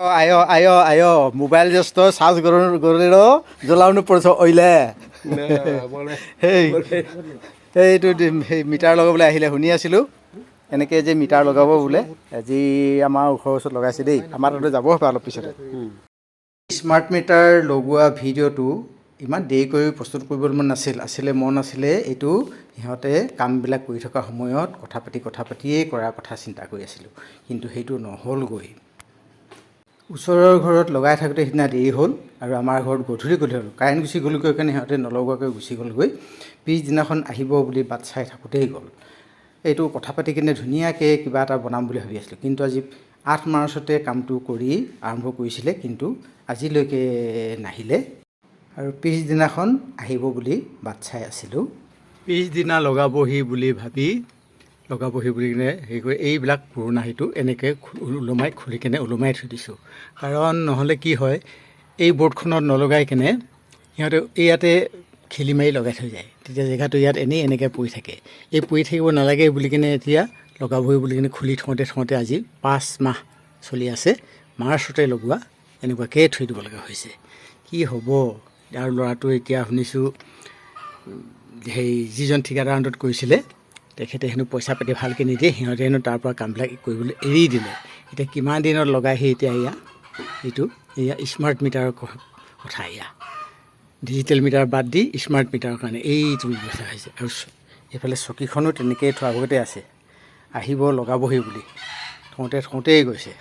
Ayo, ayo, ayo, mobile just to charge gorero, jolaunu porso oile. এইটো metre লগাবলৈ আহিলে শুনি আছিলোঁ এনেকৈ যে মিটাৰ লগাব বোলে আজি আমাৰ ওচৰৰ ওচৰত লগাইছে দেই আমাৰ তাতে যাব পাৰে অলপ পিছতে স্মাৰ্ট মিটাৰ লগোৱা ভিডিঅ'টো ইমান দেৰি কৰি প্ৰস্তুত কৰিবলৈ মন আছিলে এইটো সিহঁতে কামবিলাক কৰি থকা সময়ত কথা পাতিয়েই কৰাৰ কথা চিন্তা কৰি আছিলোঁ কিন্তু সেইটো নহ'লগৈ ওচৰৰ ঘৰত লগাই থাকোঁতে সিদিনা দেৰি হ'ল আৰু আমাৰ ঘৰত গধূলি হ'ল কাৰেণ্ট গুচি গ'লগৈ কাৰণে সিহঁতে নলগোৱাকৈ গুচি গ'লগৈ পিছদিনাখন আহিব বুলি বাট চাই থাকোঁতেই গ'ল এইটো কথা পাতি কিনে ধুনীয়াকৈ কিবা এটা বনাম বুলি ভাবি আছিলোঁ কিন্তু আজি 8 মাৰ্চতে কামটো কৰি আৰম্ভ কৰিছিলে কিন্তু আজিলৈকে নাহিলে আৰু পিছদিনাখন আহিব বুলি বাট চাই আছিলোঁ পিছদিনা লগাবহি বুলি কিনে হেৰি কৰি এইবিলাক পুৰণা সেইটো এনেকৈ খুলি কেনে ওলমাই থৈ দিছোঁ কাৰণ নহ'লে কি হয় এই বৰ্ডখনত নলগাই কেনে সিহঁতে ইয়াতে খেলি মাৰি লগাই থৈ যায় তেতিয়া জেগাটো ইয়াত এনেকৈ পৰি থাকে এই পৰি থাকিব নালাগে বুলি কিনে এতিয়া লগাবহি বুলি কিনে খুলি থওঁতে আজি 5 মাহ চলি আছে মাৰ্চতে লগোৱা এনেকুৱাকৈ থৈ দিব লগা হৈছে কি হ'ব আৰু ল'ৰাটো এতিয়া শুনিছোঁ সেই যিজন ঠিকাদাৰ আণ্ডত কৰিছিলে তেখেতে হেনো পইচা পাতি ভালকৈ নিদিয়ে সিহঁতে হেনো তাৰ পৰা কামবিলাক কৰিবলৈ এৰি দিলে এতিয়া কিমান দিনত লগাইহি এতিয়া এয়া স্মাৰ্ট মিটাৰৰ কথা ডিজিটেল মিটাৰ বাদ দি স্মাৰ্ট মিটাৰৰ কাৰণে এইটো ব্যৱস্থা হৈছে আৰু এইফালে চকীখনো তেনেকৈয়ে থোৱা আগতে আছে আহিব লগাবহি বুলি থওঁতেই গৈছে